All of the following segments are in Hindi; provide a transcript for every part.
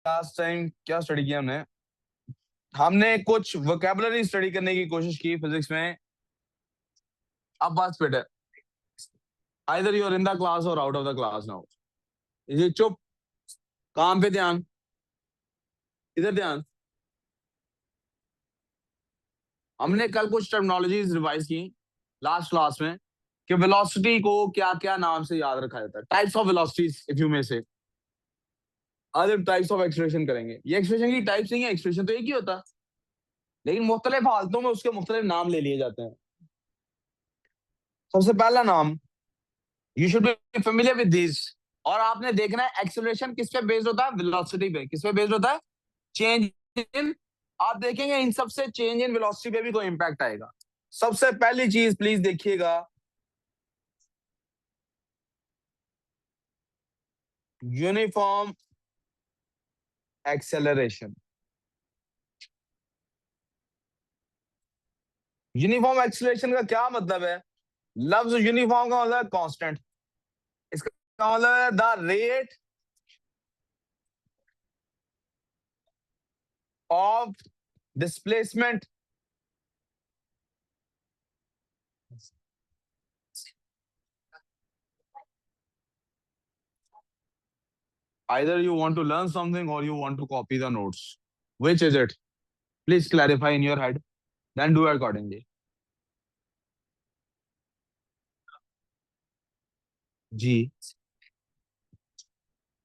लास्ट टाइम क्या स्टडी किया हमने? हमने कुछ वोकैबुलरी स्टडी करने की कोशिश की फिजिक्स में। अब बात फिट है, either you are in the class और out of the class now. ये चुप, काम पे ध्यान, इधर ध्यान। हमने कल कुछ टर्मिनोलॉजीज रिवाइज की लास्ट क्लास में कि वेलोसिटी को क्या क्या नाम से याद रखा जाता है, types of velocities if you may से। आज हम टाइप्स ऑफ एक्सप्रेशन करेंगे। ये एक्सप्रेशन की टाइप्स नहीं है, एक्सप्रेशन तो एक ही होता है, लेकिन मुख्तलिफ हालतों में उसके मुख्तलिफ नाम ले लिए जाते हैं। सबसे पहला नाम, you should be familiar with this. और आपने देखना है एक्सेलरेशन किस पे बेस्ड होता है? वेलोसिटी पे। किस पे बेस्ड होता है? Change in. आप देखेंगे इन सबसे चेंज इन वेलोसिटी पे भी कोई इंपैक्ट आएगा। सबसे पहली चीज प्लीज देखिएगा, यूनिफॉर्म एक्सेलरेशन। यूनिफॉर्म एक्सेलरेशन का क्या मतलब है? लफ्ज यूनिफॉर्म का मतलब है कांस्टेंट। इसका मतलब है the rate of displacement either you want to learn something or you want to copy the notes. Which is it? Please clarify in your head, then do accordingly. जी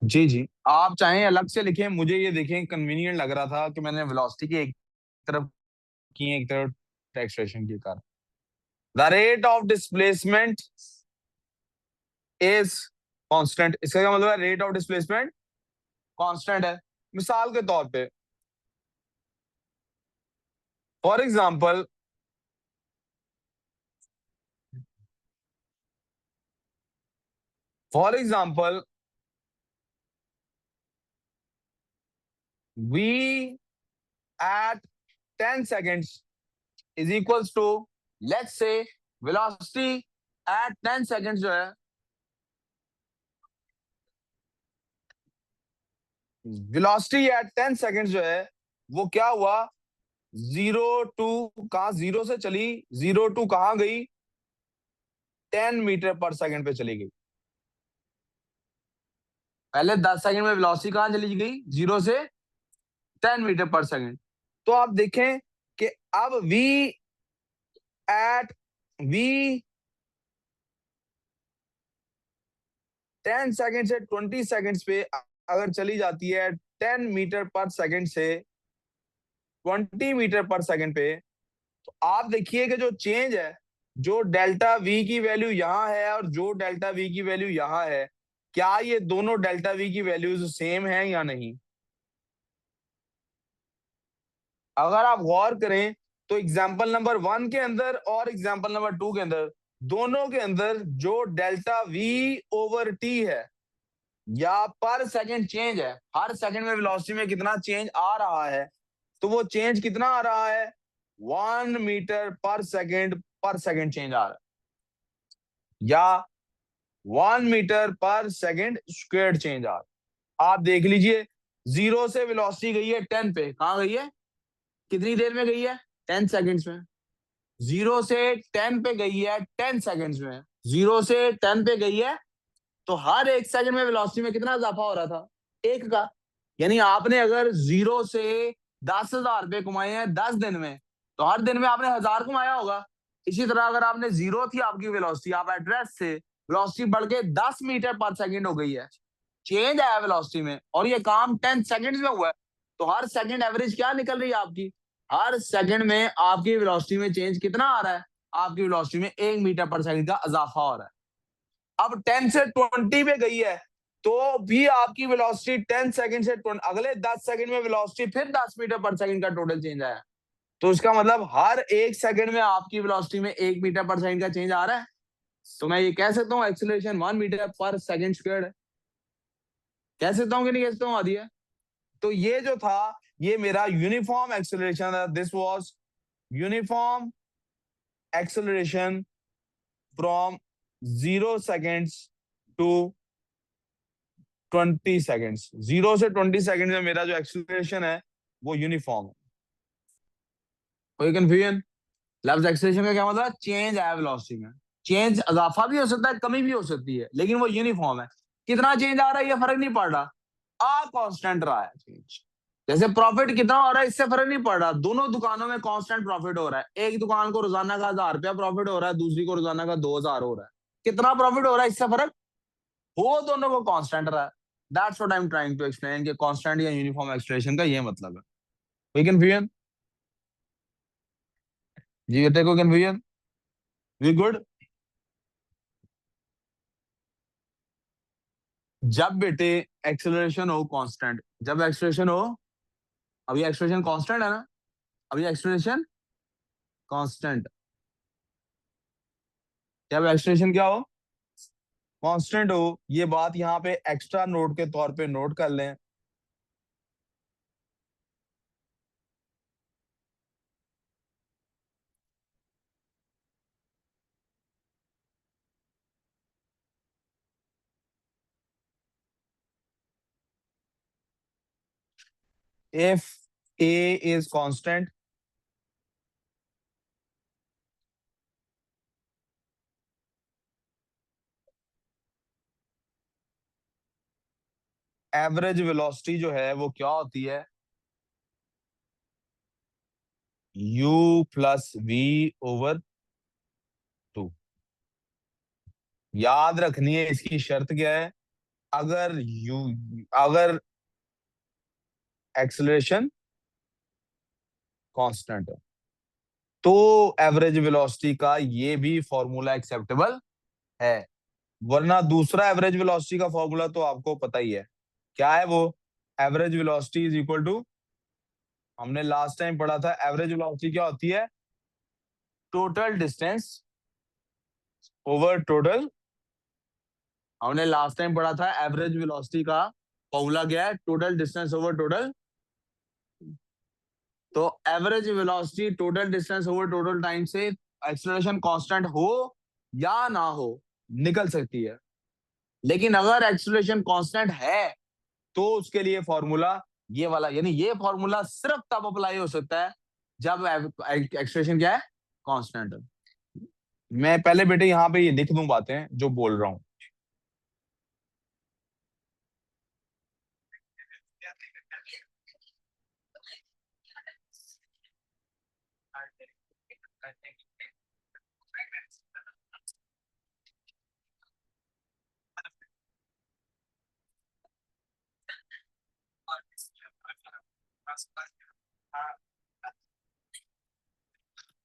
जी जी, आप चाहें अलग से लिखें, मुझे ये देखें कन्वीनियंट लग रहा था कि मैंने वेलोसिटी की एक तरफ की, एक तरफ एक्सप्रेशन की कर। The rate of displacement is constant. इसका क्या मतलब है? रेट ऑफ डिस्प्लेसमेंट कांस्टेंट है। मिसाल के तौर पे, for example, for example we at 10 seconds is equals to, let's say, velocity at 10 seconds जो है, velocity at 10 seconds जो है वो क्या हुआ? 0 to कहा, 0 से चली, 0 to कहां गई? 10 मीटर पर सेकंड पे चली गई। पहले 10 सेकंड में वेलोसिटी कहां चली गई? 0 से 10 मीटर पर सेकंड। तो आप देखें कि अब at v 10 सेकंड से 20 सेकंड्स पे अगर चली जाती है 10 मीटर पर सेकंड से 20 मीटर पर सेकंड पे, तो आप देखिए कि जो चेंज है, जो डेल्टा वी की वैल्यू यहां है और जो डेल्टा वी की वैल्यू यहां है, क्या ये दोनों डेल्टा वी की वैल्यूज सेम है या नहीं? अगर आप गौर करें तो एग्जाम्पल नंबर 1 के अंदर और एग्जाम्पल नंबर 2 के अंदर, दोनों के अंदर जो डेल्टा वी ओवर टी है या पर सेकंड चेंज है, हर सेकंड में वेलोसिटी में कितना चेंज आ रहा है, तो वो चेंज कितना आ रहा है? 1 मीटर पर सेकंड चेंज आ रहा है, या 1 मीटर पर सेकंड स्क्वायर चेंज आ रहा है। आप देख लीजिए, 0 से वेलोसिटी गई है 10 पे, कहां गई है? कितनी देर में गई है? 10 सेकंड्स में। 0 से 10 पे गई है 10 सेकंड्स में। 0 से 10 पे गई है, तो हर एक सेकंड में वेलोसिटी में कितना इजाफा हो रहा था? एक का। यानी आपने अगर 0 से 10,000 रुपए कमाए हैं 10 दिन में, तो हर दिन में आपने 1,000 कमाया होगा। इसी तरह अगर आपने 0 थी आपकी वेलोसिटी, आप एड्रेस से वेलोसिटी बढ़ के 10 मीटर पर सेकंड हो गई है, चेंज आया वेलोसिटी में, और ये काम 10 सेकंड्स में हुआ है, तो हर सेकंड एवरेज क्या निकल रही है आपकी? हर सेकंड में आपकी वेलोसिटी में चेंज कितना आ रहा है? आपकी वेलोसिटी में 1 मीटर पर सेकंड का इजाफा हो रहा है। अब 10 से 20 पे गई है, तो भी आपकी वेलोसिटी 10 सेकंड से 20, अगले 10 सेकंड में वेलोसिटी फिर 10 मीटर पर सेकंड का टोटल चेंज आया। तो इसका मतलब हर एक सेकंड में आपकी वेलोसिटी में 1 मीटर पर सेकंड का चेंज आ रहा है। तो मैं ये कह सकता हूँ एक्सीलरेशन 1 मीटर पर सेकंड स्क्वायर्ड है। कह सकता हूँ कि नहीं कह सकता हूँ? आदि है। तो ये जो था, ये मेरा यूनिफॉर्म एक्सेलरेशन था। This was uniform acceleration from 0 seconds to 20 seconds. 0 से 20 सेकेंड में मेरा जो एक्सीलरेशन है वो यूनिफॉर्म है। कोई कंफ्यूजन? लफ्ज एक्सीलरेशन का क्या मतलब है? चेंज है वेलोसिटी में। चेंज इजाफा भी हो सकता है, कमी भी हो सकती है, लेकिन वो यूनिफॉर्म है। कितना चेंज आ रहा है ये फर्क नहीं पड़ रहा, आ कांस्टेंट रहा है चेंज। जैसे प्रॉफिट कितना हो रहा है इससे फर्क नहीं पड़ रहा, दोनों दुकानों में कांस्टेंट प्रॉफिट हो रहा है। एक दुकान को रोजाना का 1,000 रुपया प्रॉफिट हो रहा है, दूसरी को रोजाना का 2,000 हो रहा है। कितना प्रॉफिट हो रहा है इससे फर्क, वो दोनों को कांस्टेंट रहा है। That's what I am trying to explain कि कांस्टेंट या यूनिफॉर्म एक्सप्रेशन का ये मतलब है। कोई कंफ्यूजन? जी बेटे को कंफ्यूजन? We good? जब बेटे एक्सेलरेशन हो कांस्टेंट, जब एक्सेलरेशन हो, अभी एक्सेलरेशन कांस्टेंट है ना, अभी एक्सेलरेशन कांस्टेंट, जब एक्सेलरेशन क्या हो, कांस्टेंट हो, ये बात यहाँ पे एक्स्ट्रा नोट के तौर पे नोट कर लें। If A is constant, average velocity जो है वो क्या होती है, u प्लस वी ओवर 2। याद रखनी है इसकी शर्त क्या है, अगर यू, अगर एक्सेलरेशन कांस्टेंट है तो एवरेज वेलोसिटी का ये भी फॉर्मूला एक्सेप्टेबल है। वरना दूसरा एवरेज वेलोसिटी का फॉर्मूला तो आपको पता ही है क्या है वो, average velocity is equal to, हमने लास्ट टाइम पढ़ा था एवरेज वेलोसिटी क्या होती है, टोटल डिस्टेंस ओवर टोटल। हमने लास्ट टाइम पढ़ा था एवरेज वेलोसिटी का फॉर्मूला क्या है, टोटल डिस्टेंस ओवर टोटल। तो average velocity total distance over total time से एक्सेलरेशन कांस्टेंट हो या ना हो निकल सकती है। लेकिन अगर एक्सेलरेशन कांस्टेंट है तो उसके लिए फॉर्मूला ये वाला, यानी ये फॉर्मूला सिर्फ तब अप्लाई हो सकता है जब एक्सेलरेशन क्या है, कांस्टेंट है। मैं पहले बेटे यहाँ पे ये लिख दूं बातें जो बोल रहा हूं।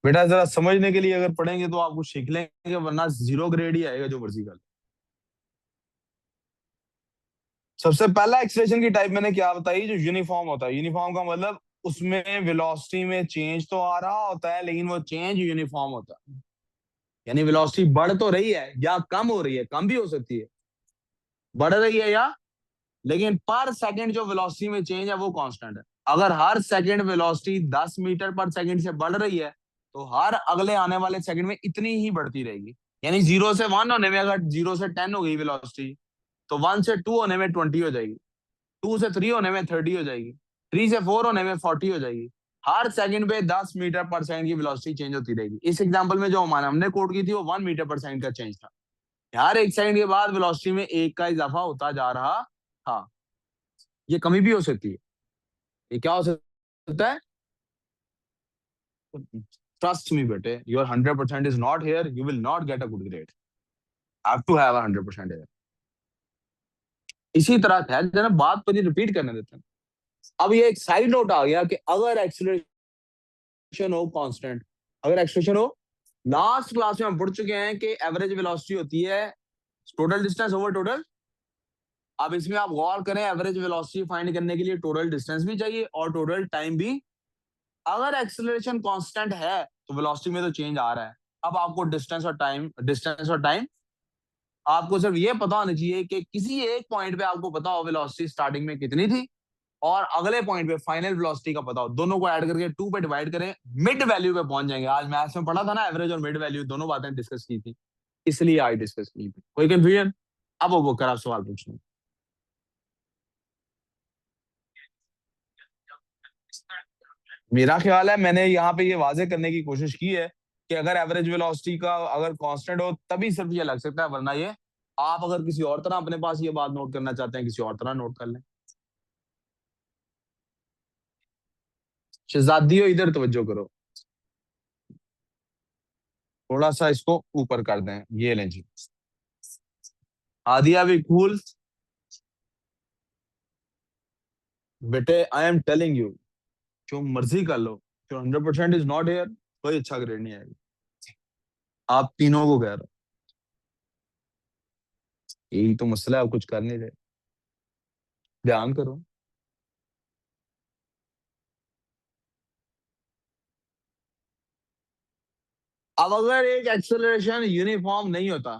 बेटा जरा समझने के लिए अगर पढ़ेंगे तो आप कुछ सीख लेंगे, वरना 0 ग्रेड ही आएगा जो मर्जी कर। सबसे पहला एक्सप्रेशन की टाइप मैंने क्या बताई, जो यूनिफॉर्म होता है। यूनिफॉर्म का मतलब उसमें वेलोसिटी में चेंज तो आ रहा होता है लेकिन वो चेंज यूनिफॉर्म होता है। यानी वेलोसिटी बढ़ तो रही है या कम हो रही है, कम भी हो सकती है, बढ़ रही है या, लेकिन पर सेकंड जो वेलोसिटी में चेंज है वो कांस्टेंट है। अगर हर सेकंड वेलोसिटी 10 मीटर पर सेकंड से बढ़ रही है तो हर अगले आने वाले सेकंड में इतनी ही बढ़ती रहेगी। यानी 0 से 1 होने में अगर 0 से 10 हो गई वेलोसिटी, तो 1 से 2 होने में 20 हो जाएगी, 2 से 3 होने में 30 हो जाएगी, 3 से 4 होने में 40 हो जाएगी। हर सेकंड पे 10 मीटर पर सेकंड की वेलोसिटी चेंज होती रहेगी। इस एग्जांपल में जो हमारा हमने कोड की थी वो 1 मीटर पर सेकंड का चेंज था। हर एक सेकंड के बाद वेलोसिटी में 1 का इजाफा होता जा रहा था। ये कमी भी हो सकती है, ये क्या हो सकता है, ट्रस्ट मी बेटे, your 100% is not here, you will not get a good grade, have to have 100% here. इसी तरह है जरा, बात पर रिपीट करने देते हैं। अब ये एक साइड नोट आ गया कि अगर एक्सीलरेशन हो कांस्टेंट, अगर एक्सेलरेशन हो, लास्ट क्लास में हम पढ़ चुके हैं कि एवरेज वेलोसिटी होती है टोटल डिस्टेंस ओवर टोटल। अब इसमें आप गौर करें, एवरेज वेलोसिटी फाइंड करने के लिए टोटल डिस्टेंस भी चाहिए और टोटल टाइम भी। अगर एक्सेलरेशन कांस्टेंट है तो वेलोसिटी में तो चेंज आ रहा है। अब आपको डिस्टेंस और टाइम आपको सिर्फ ये पता होना चाहिए कि किसी एक पॉइंट पे आपको पता हो वेलोसिटी स्टार्टिंग में कितनी थी और अगले पॉइंट पे फाइनल वेलोसिटी का पता हो। दोनों को ऐड करके 2 पे डिवाइड करें, मिड वैल्यू पे पहुंच जाएंगे। आज मैथ्स में पढ़ा था ना, एवरेज और मिड वैल्यू दोनों बातें डिस्कस की थी, इसलिए आज डिस्कस की थी। कोई कंफ्यूजन? अब वो कर आप सवाल पूछना। मेरा ख्याल है मैंने यहाँ पे ये वाजे करने की कोशिश की है कि अगर एवरेज वेलोसिटी का अगर कांस्टेंट हो तभी सिर्फ ये लग सकता है, वरना ये आप अगर किसी और तरह अपने पास ये बात नोट करना चाहते हैं किसी और तरह नोट कर लें। शहजादियों इधर तवज्जो करो, थोड़ा सा इसको ऊपर कर दें, ये लें जी। आदिया भी कूल। बेटे आई एम टेलिंग यू, जो मर्जी कर लो, जो 100% इज नॉट हेयर, कोई अच्छा ग्रेड नहीं आएगा। आप तीनों को कह रहा हूं, यही तो मसला है, आप कुछ कर नहीं रहे, ध्यान करो। अब अगर एक एक्सेलरेशन यूनिफॉर्म नहीं होता,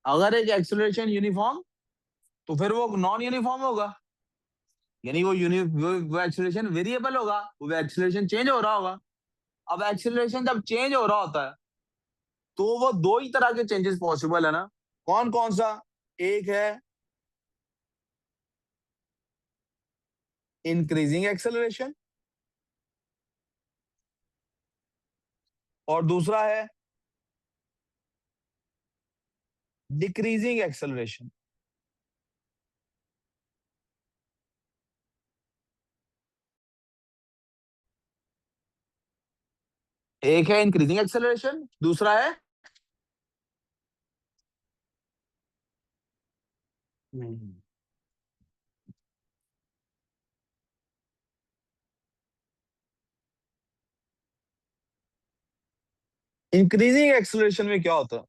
अगर एक एक्सेलरेशन यूनिफॉर्म, तो फिर वो नॉन यूनिफॉर्म होगा, यानी वो एक्सेलरेशन वेरिएबल होगा, वो एक्सेलरेशन चेंज हो रहा होगा। अब एक्सेलरेशन जब चेंज हो रहा होता है तो वो दो ही तरह के चेंजेस पॉसिबल है ना, कौन कौन सा? एक है इंक्रीजिंग एक्सेलरेशन और दूसरा है डिक्रीजिंग एक्सेलरेशन। एक है इंक्रीजिंग एक्सेलरेशन, दूसरा है इंक्रीजिंग एक्सेलरेशन में क्या होता है?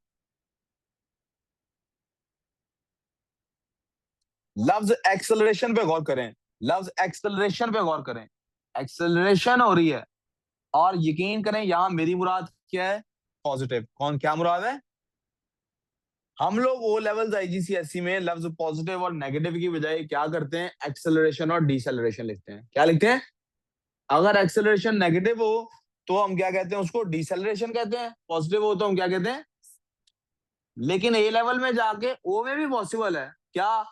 लफ्ज एक्सेलरेशन पे गौर करें, लफ्ज एक्सेलरेशन पे गौर करें। एक्सेलरेशन हो रही है और यकीन करें यहां मेरी मुराद क्या है? पॉजिटिव। कौन क्या मुराद है? हम लोग ओ लेवल्स आईजीसीएसई में लफ्ज पॉजिटिव और नेगेटिव की बजाय क्या करते हैं? एक्सेलरेशन और डिसेलरेशन लिखते हैं। क्या लिखते हैं? अगर एक्सेलरेशन नेगेटिव हो तो हम क्या कहते हैं? उसको डिसेलरेशन कहते हैं। पॉजिटिव हो तो हम क्या कहते हैं? लेकिन ए लेवल में जाके ओ में भी पॉसिबल है क्या?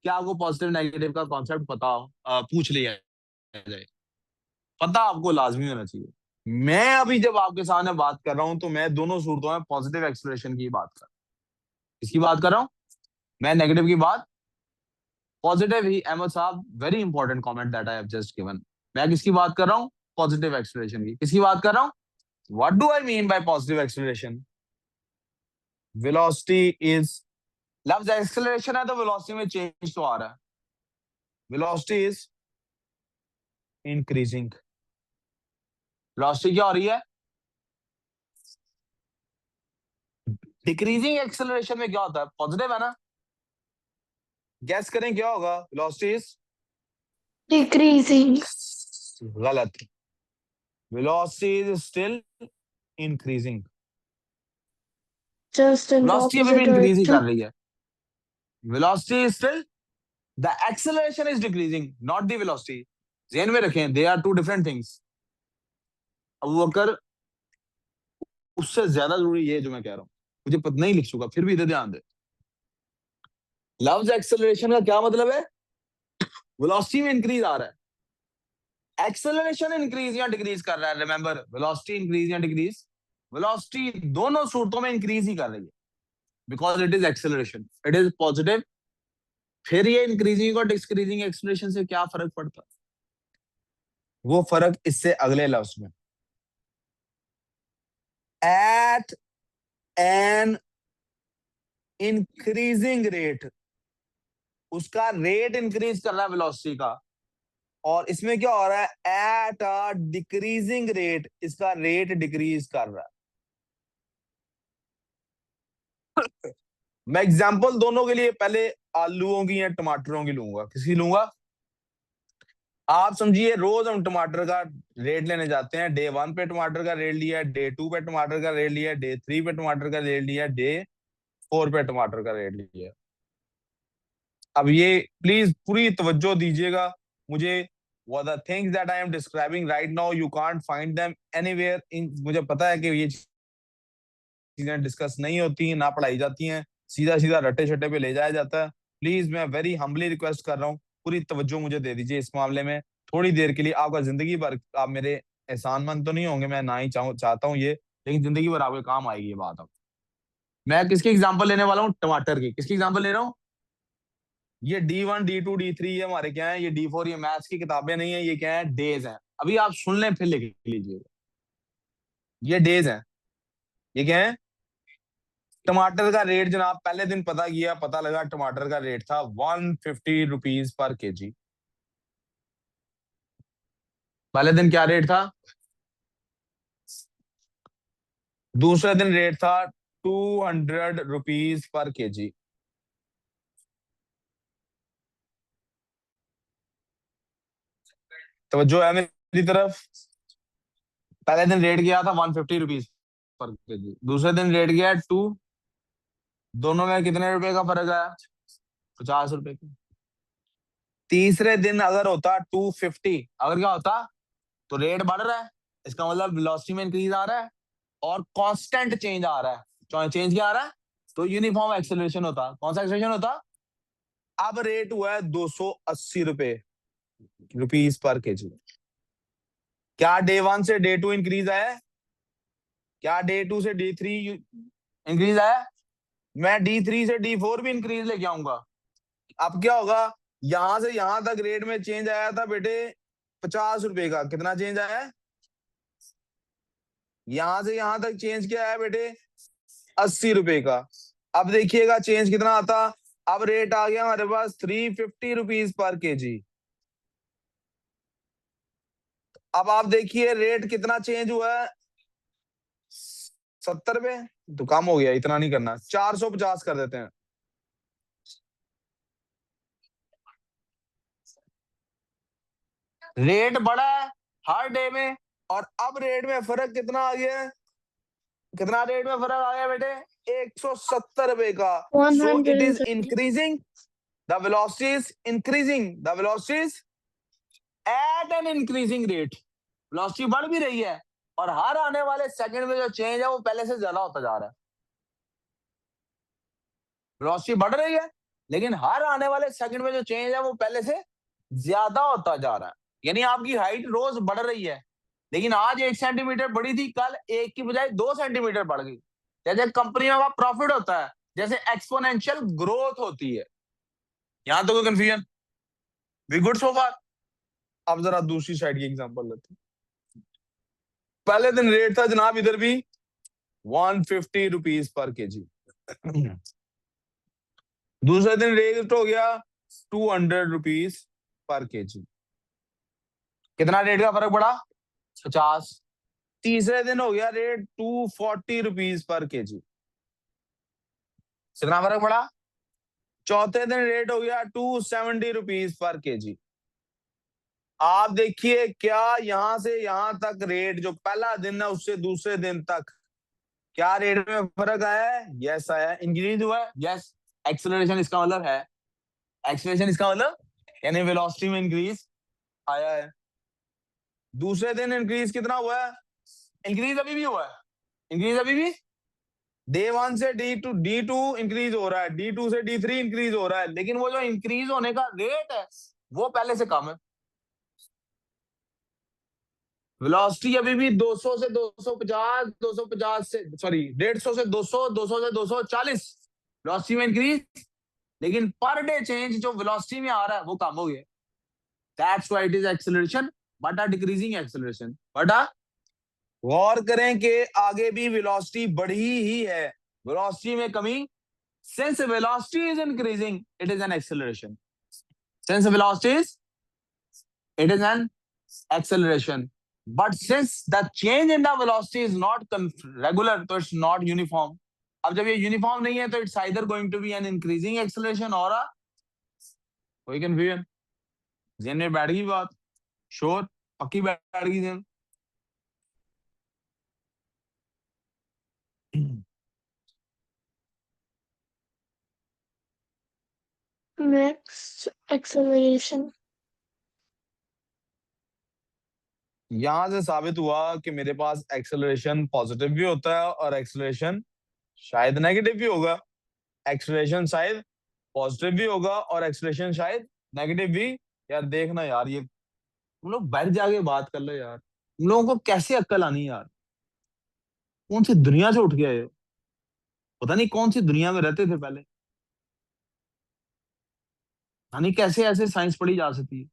क्या आपको पॉजिटिव नेगेटिव का कॉन्सेप्ट पता हो? पूछ लिया जाए, पता आपको लाजमी होना चाहिए। मैं अभी जब आपके सामने बात कर रहा हूं तो मैं दोनों सूरतों में पॉजिटिव एक्सेलरेशन की बात कर रहा हूं। किसकी बात कर रहा हूं? मैं नेगेटिव की बात, पॉजिटिव ही। अहमद साहब, very important comment that I have just given. मैं किसकी बात कर रहा हूं? पॉजिटिव एक्सेलरेशन की। किसकी बात कर रहा हूं? What do I mean by positive acceleration? Velocity is, लफ्ज एक्सेलरेशन है तो वेलोसिटी में चेंज तो आ रहा है। Velocity is increasing. वेलोसिटी क्या हो रही है? डिक्रीजिंग एक्सेलरेशन में क्या होता है? पॉजिटिव है ना? गैस करें क्या होगा? Velocity is Decreasing. गलत। Velocity is still increasing. Just in the velocity अभी भी opposite इंक्रीज ही कर direction. रही है। Velocity is still, the acceleration is decreasing, not the velocity. ध्यान में रखें, they are two different things. Abu Bakar, उससे ज्यादा जरूरी ये जो मैं कह रहा हूं, मुझे पता नहीं लिख चुका फिर भी इधर ध्यान दे। लफ्ज एक्सेलरेशन का क्या मतलब है? वेलोसिटी में इंक्रीज आ रहा है, एक्सेलरेशन इंक्रीज या डिक्रीज कर रहा है। रिमेंबर, वेलोसिटी इंक्रीज या डिक्रीज, वेलोसिटी दोनों सूरतों में इंक्रीज ही कर रही है, because it is acceleration, it is positive. फिर ये इंक्रीजिंग और डिक्रीजिंग एक्सेलरेशन से क्या फर्क पड़ता है? वो फर्क इससे अगले लफ्ज में, एट एन इंक्रीजिंग रेट, उसका रेट इंक्रीज कर रहा है वेलोसिटी का, और इसमें क्या हो रहा है? एट अ डिक्रीजिंग रेट, इसका रेट डिक्रीज कर रहा है। मैं एग्जांपल दोनों के लिए पहले आलूओं की या टमाटरों की लूंगा। किसकी लूंगा? आप समझिए, रोज हम टमाटर का रेट लेने जाते हैं। डे 1 पे टमाटर का रेट लिया, डे 2 पे टमाटर का रेट लिया, डे 3 पे टमाटर का रेट लिया, डे 4 पे टमाटर का रेट लिया। अब ये प्लीज पूरी तवज्जो दीजिएगा मुझे। what the things that I am describing right now you can't find them anywhere in, मुझे पता है कि ये चीजें डिस्कस नहीं होती, ना पढ़ाई जाती हैं, सीधा सीधा रट्टे शट्टे पे ले जाया जाता है। प्लीज मैं वेरी हम्बली रिक्वेस्ट कर रहा हूँ, पूरी तवज्जो मुझे दे दीजिए इस मामले में। थोड़ी देर के लिए, आपका जिंदगी भर आप मेरे एहसानमंद तो नहीं होंगे, मैं ना ही चाहता हूँ ये, लेकिन जिंदगी भर आपके काम आएगी ये बात। अब मैं किसकी एग्जांपल लेने वाला हूँ? टमाटर की। किसकी एग्जांपल ले रहा हूँ? ये D1 D2 D3 ये हमारे क्या है, ये D4 ये मैथ्स की किताबें नहीं है, ये क्या है, डेज हैं। अभी आप सुन लें फिर लिख लीजिए, ये डेज हैं। ये क्या है? टमाटर का रेट जनाब पहले दिन पता किया, पता लगा टमाटर का रेट था 150 रुपीज पर केजी। पहले दिन क्या रेट था? दूसरे दिन रेट था 200 रुपीज पर केजी। तो जो है मेरी तरफ, पहले दिन रेट गया था 150 रुपीज पर केजी, दूसरे दिन रेट गया 2। दोनों में कितने रुपए का फर्क आया? 50 रुपए का। तीसरे दिन अगर होता 250, अगर क्या होता, तो रेट बढ़ रहा है, इसका मतलब वेलोसिटी में इंक्रीज आ रहा है और कांस्टेंट चेंज आ रहा है। चेंज क्या आ रहा है? तो यूनिफॉर्म एक्सेलरेशन होता। कौन सा एक्सेलरेशन होता? अब रेट हुआ है 280 रुपीज पर केजी। क्या डे 1 से डे 2 इंक्रीज आया है? क्या डे 2 से डे 3 इंक्रीज आया? मैं D3 से D4 भी इंक्रीज लेके आऊंगा। अब क्या होगा? यहां से यहां तक रेट में चेंज आया था बेटे 50 रुपए का। कितना चेंज आया है? यहां से यहां तक चेंज क्या है बेटे? 80 रुपए का। अब देखिएगा चेंज कितना आता। अब रेट आ गया हमारे पास 350 रुपीज पर केजी। अब आप देखिए रेट कितना चेंज हुआ है? 70 रुपए। तो कम हो गया, इतना नहीं करना, 450 कर देते हैं। रेट बढ़ा है हर डे में, और अब रेट में फर्क कितना आ गया है? कितना रेट में फर्क आ गया बेटे? 170 रुपए का। So it is 130. Increasing, the velocity is increasing, the velocity is at an increasing rate. Velocity बढ़ भी रही है और हर आने वाले सेकंड में जो चेंज है वो पहले से ज्यादा होता जा रहा है। वेलोसिटी बढ़ रही है लेकिन हर आने वाले सेकंड में जो चेंज है वो पहले से ज्यादा होता जा रहा है। यानी आपकी हाइट रोज बढ़ रही है, लेकिन आज 1 सेंटीमीटर बढ़ी थी, कल एक की बजाय 2 सेंटीमीटर बढ़ गई। जैसे कंपनियों का प्रॉफिट होता है, जैसे एक्सपोनेंशियल ग्रोथ होती है। यहां तो कोई कंफ्यूजन? वी गुड सो फार? अब जरा दूसरी साइड की एग्जांपल लेते हैं। पहले दिन रेट था जनाब इधर भी 150 रुपीज पर केजी। दूसरे दिन रेट हो गया 200 रुपीज पर केजी। कितना रेट का फर्क पड़ा? 50। तीसरे दिन हो गया रेट 240 रुपीज पर केजी। कितना फर्क पड़ा? चौथे दिन रेट हो गया 270 रुपीज पर केजी। आप देखिए क्या यहां से यहां तक रेट जो पहला दिन है उससे दूसरे दिन तक क्या रेट में फर्क आया है? यस आया है, इंक्रीज हुआ है। यस, एक्सेलरेशन इसका मतलब है, एक्सेलरेशन इसका मतलब यानी वेलोसिटी में इंक्रीज आया है। दूसरे दिन इंक्रीज कितना हुआ है? इंक्रीज अभी भी हुआ है, इंक्रीज अभी भी। डे 1 से D2 इंक्रीज हो रहा है, D2 से D3 इंक्रीज हो रहा है, लेकिन वो जो इंक्रीज होने का रेट है वो पहले से कम है। वेलोसिटी अभी भी 200 से 250, 250 से सॉरी 150 से 200, 200 से 240 वेलोसिटी में इंक्रीज, लेकिन पर डे चेंज जो वेलोसिटी में आ रहा है वो कम हो गया। That's why it is acceleration but a decreasing acceleration. But गौर करें कि आगे भी वेलोसिटी बढ़ी ही है, वेलोसिटी में कमी। Since velocity is increasing it is an acceleration. Since velocity is, it is an acceleration. But since the change in the velocity is not regular, so it's not uniform. अब जब ये यूनिफॉर्म नहीं है तो it's either going to be an increasing acceleration और कोई कंफ्यूजन? जेन में बैठ गई बात? श्योर? पक्की बैठ गई जेन? Next, acceleration. यहां से साबित हुआ कि मेरे पास एक्सेलरेशन पॉजिटिव भी होता है और एक्सेलरेशन शायद नेगेटिव भी होगा। एक्सेलरेशन शायद पॉजिटिव भी होगा और एक्सेलरेशन शायद नेगेटिव भी। यार देखना यार, ये तुम लोग बैठ जाके बात कर लो यार, तुम लोगों को कैसे अक्ल आनी यार? कौन सी दुनिया से उठ के आए हो? पता नहीं कौन सी दुनिया में रहते थे पहले। यानी कैसे ऐसे साइंस पढ़ी जा सकती है?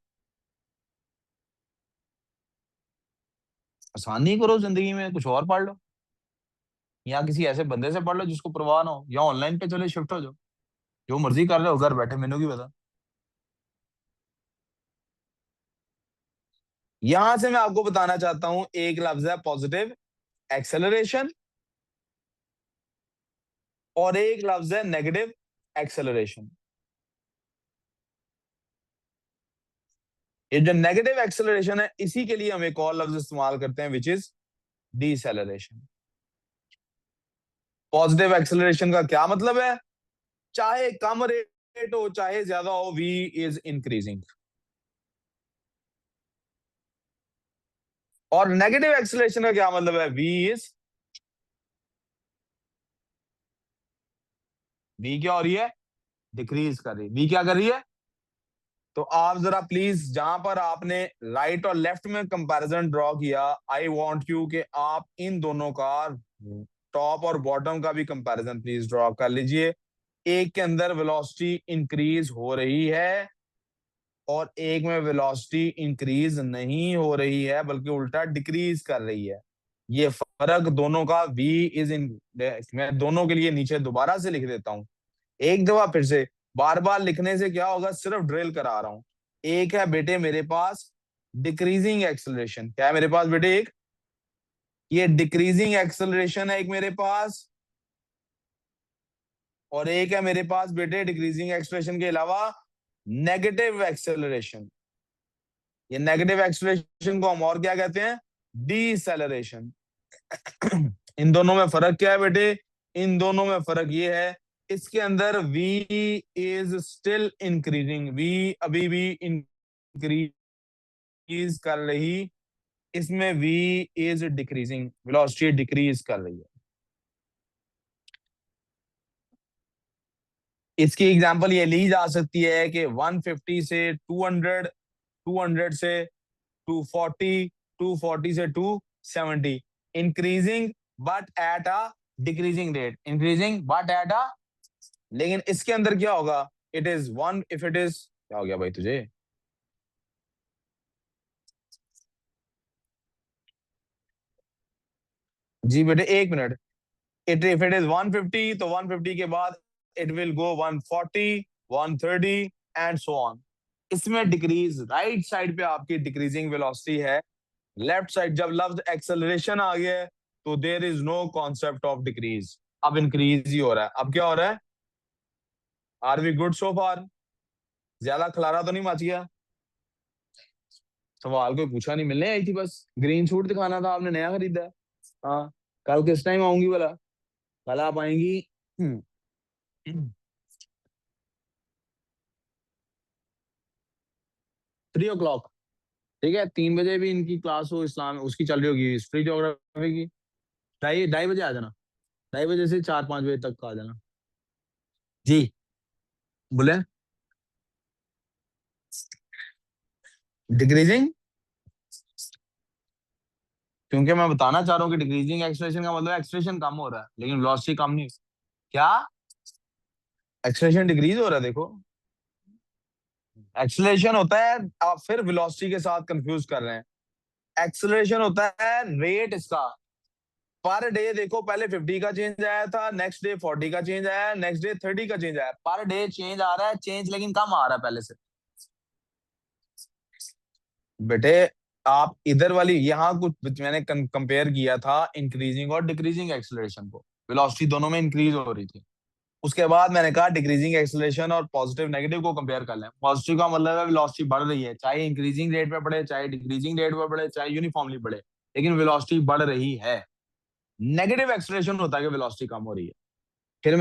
आसानी करो जिंदगी में, कुछ और पढ़ लो, या किसी ऐसे बंदे से पढ़ लो जिसको परवाह ना हो, या ऑनलाइन पे चले शिफ्ट हो जाओ। जो मर्जी कर रहे हो घर बैठे, मैनू की पता। यहां से मैं आपको बताना चाहता हूं, एक लफ्ज है पॉजिटिव एक्सेलरेशन, और एक लफ्ज है नेगेटिव एक्सेलरेशन। ये जो नेगेटिव एक्सेलरेशन है, इसी के लिए हम एक और लफ्ज इस्तेमाल करते हैं, which is deceleration. Positive acceleration का क्या मतलब है? चाहे कम रेट हो चाहे ज्यादा हो, वी इज इंक्रीजिंग। और नेगेटिव एक्सेलरेशन का क्या मतलब है? वी क्या हो रही है? डिक्रीज कर रही है। वी क्या कर रही है? तो आप जरा प्लीज, जहां पर आपने राइट और लेफ्ट में कंपैरिजन ड्रॉ किया, आई वांट यू कि आप इन दोनों का टॉप और बॉटम का भी कंपैरिजन प्लीज ड्रॉ कर लीजिए। एक के अंदर वेलोसिटी इंक्रीज हो रही है, और एक में वेलोसिटी इंक्रीज नहीं हो रही है, बल्कि उल्टा डिक्रीज कर रही है। ये फर्क दोनों का, v इज इन, मैं दोनों के लिए नीचे दोबारा से लिख देता हूं, एक दफा फिर से। बार बार लिखने से क्या होगा, सिर्फ ड्रिल करा रहा हूं। एक है बेटे मेरे पास डिक्रीजिंग एक्सेलरेशन, क्या है मेरे पास बेटे? एक ये डिक्रीजिंग एक्सेलरेशन है एक मेरे पास, और एक है मेरे पास बेटे डिक्रीजिंग एक्सेलरेशन के अलावा नेगेटिव एक्सेलरेशन। ये नेगेटिव एक्सेलरेशन को हम और क्या कहते हैं? डीसेलरेशन। इन दोनों में फर्क क्या है बेटे? इन दोनों में फर्क ये है, इसके अंदर v is still increasing, v अभी भी इंक्रीज कर रही, इसमें v is decreasing, velocity decrease कर रही है। इसकी एग्जांपल ये ली जा सकती है कि 150 से 200, 200 से 240, 240 से 270, increasing but at a decreasing rate, increasing but at a, लेकिन इसके अंदर क्या होगा? It is one, if it is, क्या हो गया भाई तुझे? जी बेटे एक minute. It if it is 150, तो 150 के बाद it will go 140, 130 and so on. इसमें डिक्रीज, राइट साइड पे आपकी डिक्रीजिंग वेलोसिटी है, लेफ्ट साइड जब लफ्ज एक्सेलरेशन आ गया है, तो there is no concept of decrease, अब इंक्रीज ही हो रहा है। अब क्या हो रहा है? Are we good so far? ज्यादा खलारा तो नहीं मच गया? सवाल कोई पूछा नहीं, मिलने आई थी बस, ग्रीन सूट दिखाना था, आपने नया खरीदा है। हाँ, कल किस टाइम आऊंगी बोला? कल आप आएंगी 3 o'clock। ठीक है, 3 बजे भी इनकी क्लास हो, इस्लाम उसकी चल रही होगी, हिस्ट्री ज्योग्राफी की। 2:30 बजे आ जाना, 2:30 बजे से 4-5 बजे तक आ जाना। जी बोले। डिक्रीजिंग, क्योंकि मैं बताना चाह रहा हूँ कि डिक्रीजिंग एक्सलेशन का मतलब एक्सलेशन कम हो रहा है, लेकिन वेलोसिटी कम नहीं। क्या? एक्सलेशन डिक्रीज हो रहा है, देखो। एक्सलेशन होता है, आप फिर वेलोसिटी के साथ कंफ्यूज कर रहे हैं। एक्सलेशन होता है रेट इसका, पर डे देखो, पहले 50 का चेंज आया था, नेक्स्ट डे 40 का चेंज आया, नेक्स्ट डे 30 का चेंज आया, पर डे चेंज आ रहा है, चेंज लेकिन कम आ रहा है पहले से। बेटे आप इधर वाली, यहाँ कुछ मैंने कंपेयर किया था इंक्रीजिंग और डिक्रीजिंग एक्सेलरेशन को, वेलोसिटी दोनों में इंक्रीज हो रही थी। उसके बाद मैंने कहा डिक्रीजिंग एक्सेलरेशन और पॉजिटिव नेगेटिव को कंपेयर कर लें। पॉजिटिव का मतलब है वेलोसिटी बढ़ रही है, चाहे इंक्रीजिंग रेट पे बढ़े, चाहे डिक्रीजिंग रेट पे बढ़े, चाहे यूनिफॉर्मली बढ़े, लेकिन वेलोसिटी बढ़ रही है। नेगेटिव एक्सेलरेशन होता है कि वेलोसिटी कम हो रही है। फिर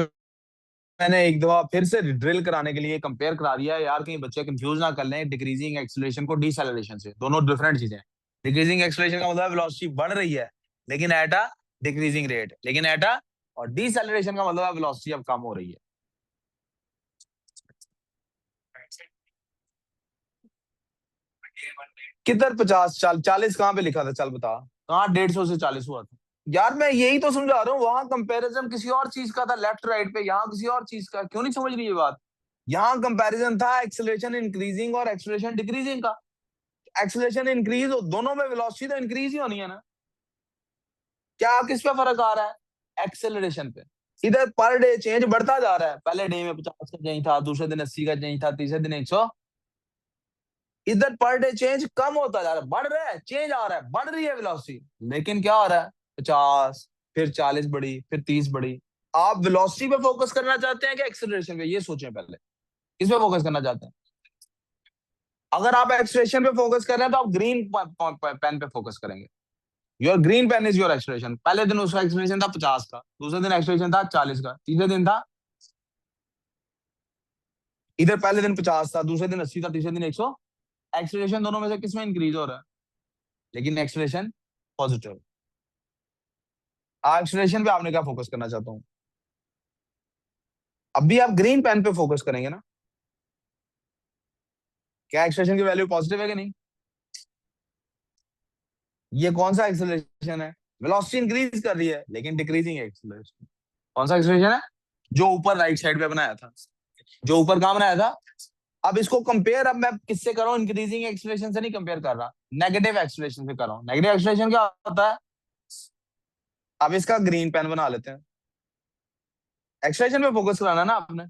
मैंने एक दफा फिर से ड्रिल कराने के लिए कंपेयर करा दिया है यार, कहीं बच्चे कंफ्यूज ना कर लें डिक्रीजिंग एक्सेलरेशन को डीसेलरेशन से, दोनों डिफरेंट चीजें हैं। डिक्रीजिंग एक्सेलरेशन का मतलब वेलोसिटी बढ़ रही है, लेकिन एट अ डिक्रीजिंग रेट, लेकिन एट अ, और डीसेलरेशन का मतलब वेलोसिटी अब कम हो रही है। किधर 50, 40 कहाँ पे लिखा था? चल बता, कहाँ 150 से 40 हुआ था? यार मैं यही तो समझा रहा हूँ, वहां कंपैरिजन किसी और चीज का था लेफ्ट राइट पे, यहाँ किसी और चीज का। क्यों नहीं समझ रही ये बात? यहाँ कंपैरिजन था एक्सेलरेशन इंक्रीजिंग और एक्सेलरेशन डिक्रीजिंग का। एक्सेलरेशन इंक्रीज हो, दोनों में वेलोसिटी तो इंक्रीज ही होनी है ना। क्या किस पे फर्क आ रहा है? एक्सेलरेशन पे। इधर पर डे चेंज बढ़ता जा रहा है, पहले डे में 50 का चेंज था, दूसरे दिन 80 का चेंज था, तीसरे दिन 100। इधर पर डे चेंज कम होता जा रहा है, बढ़ रहा है, चेंज आ रहा है, बढ़ रही है वेलोसिटी, लेकिन क्या हो रहा है? 50, फिर 40 बढ़ी, फिर 30 बढ़ी। आप वेलोसिटी पे फोकस करना चाहते हैं कि एक्सेलरेशन पे? ये सोचें पहले, किस पे फोकस करना चाहते हैं? अगर आप एक्सेलरेशन पे फोकस कर रहे हैं तो आप ग्रीन पेन पे फोकस करेंगे। Your green pen is your acceleration. पहले दिन उसका एक्सेलरेशन था 50 का, दूसरे दिन एक्सेलरेशन था 40 का, तीसरे दिन था, इधर पहले दिन 50 था, दूसरे दिन 80 था, तीसरे दिन 100। एक्सेलरेशन दोनों में से किसमें इंक्रीज हो रहा है? लेकिन एक्सेलरेशन पॉजिटिव। एक्सेलरेशन पे आपने क्या फोकस करना चाहता हूँ? अब भी आप ग्रीन पेन पे फोकस करेंगे ना? क्या एक्सेलरेशन की वैल्यू पॉजिटिव है कि नहीं? ये कौन सा एक्सेलरेशन है? वेलोसिटी इंक्रीज कर रही है लेकिन डिक्रीजिंग एक्सेलरेशन। कौन सा एक्सेलरेशन है? जो ऊपर राइट साइड पे बनाया था, जो ऊपर कहाँ बनाया था। अब इसको कंपेयर, अब मैं किससे कर रहा हूँ? इंक्रीजिंग एक्सेलरेशन से नहीं कंपेयर कर रहा, नेगेटिव एक्सेलरेशन से कर रहा हूँ। नेगेटिव एक्सेलरेशन क्या होता है? अब इसका ग्रीन पेन बना लेते हैं। एक्सेलरेशन पे फोकस कराना ना आपने।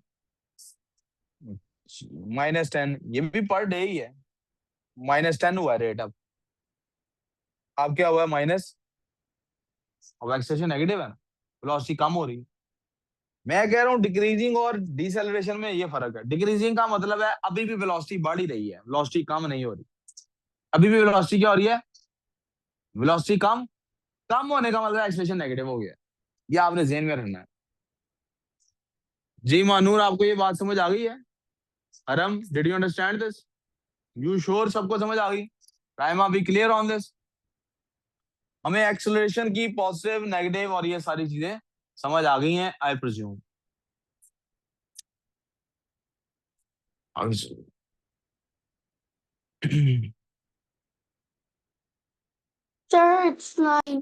-10, ये भी पर डे ही है। -10 हुआ रेट अब क्या हुआ है? माइनस। अब एक्सेलरेशन नेगेटिव है ना, वेलोसिटी कम हो रही है। मैं कह रहा हूँ डिक्रीजिंग और डिसेलरेशन में ये फर्क है। डिक्रीजिंग का मतलब है अभी भी वेलोसिटी बढ़ ही रही है, वेलोसिटी कम नहीं हो रही। अभी भी वेलोसिटी क्या हो रही है? वेलोसिटी कम। कम होने का मतलब एक्सेलरेशन नेगेटिव हो गया। ये आपने जेन में रखना है। जी मानूर, आपको ये बात समझ आ गई है? Aram, did you understand this? You sure सबको समझ आ गई? Raima, be clear on this? हमें एक्सेलरेशन की पॉजिटिव, नेगेटिव और ये सारी चीजें समझ आ गई हैं, I presume. Sir, it's like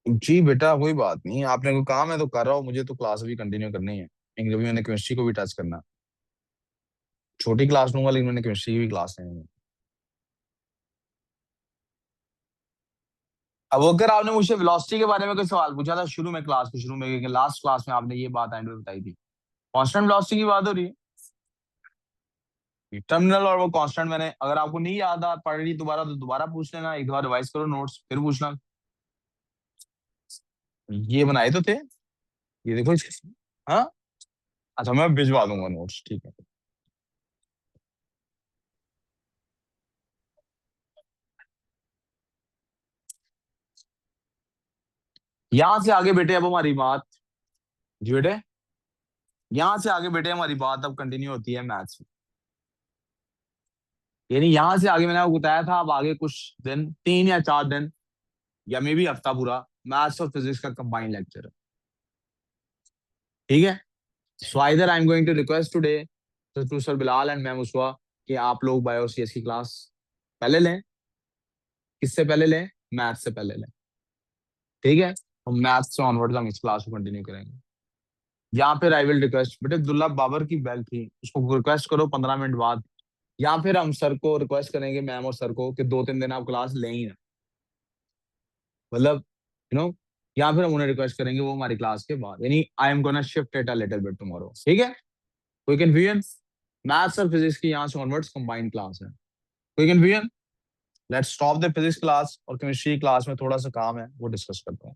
जी बेटा, कोई बात नहीं, आपने कोई काम है तो कर रहा हो, मुझे तो क्लास भी कंटिन्यू करनी है। इंग्लिश में मैंने केमिस्ट्री को भी टच करना है। छोटी क्लास लूंगा लेकिन मैंने केमिस्ट्री की भी क्लास लेनी है। अब अगर आपने मुझसे वेलोसिटी के बारे में कोई सवाल पूछा था शुरू में, क्लास के शुरू में, क्योंकि लास्ट क्लास में आपने ये बात एंड में बताई थी, कांस्टेंट वेलोसिटी की बात हो रही है। टर्मिनल और वो कांस्टेंट, मैंने अगर आपको नहीं याद आ पढ़ रही दोबारा तो दोबारा पूछ लेना, एक बार रिवाइज करो नोट्स, फिर पूछना। ये बनाए तो थे, ये देखो इसके। हाँ, अच्छा मैं भिजवा दूंगा नोट्स, ठीक है। यहां से आगे बेटे अब हमारी बात, जी बेटे, यहां से आगे बेटे हमारी बात अब कंटिन्यू होती है मैथ्स में। यानी यहां से आगे मैंने आपको बताया था, अब आगे कुछ दिन, 3 या 4 दिन या मे भी हफ्ता पूरा, मैथ्स और फिजिक्स का कंबाइंड लेक्चर है। ठीक है। So either I am going to request today to sir Bilal and ma'am Uswa कि आप लोग बायो सीएस की क्लास पहले लें। किससे पहले लें? मैथ्स से पहले लें। ठीक है, हम मैथ्स से ऑनवर्ड्स हम इस क्लास को कंटिन्यू करेंगे। यहाँ पे आई विल रिक्वेस्ट बेटे, दुल्ला बाबर की बेल थी, उसको रिक्वेस्ट करो 15 मिनट बाद। या फिर हम सर को रिक्वेस्ट करेंगे, मैम और सर को, कि 2-3 दिन आप क्लास लें ही ना, मतलब या फिर हम उन्हें रिक्वेस्ट करेंगे वो हमारी क्लास के बाद, यानी I am gonna shift it a little bit tomorrow. ठीक है, कोई कंफ्यूजन? मैथ्स और फिजिक्स की यहाँ से ऑनवर्ड्स कंबाइंड क्लास है। कोई confusion? Let's stop the physics class और केमिस्ट्री क्लास में थोड़ा सा काम है, वो डिस्कस करते हैं।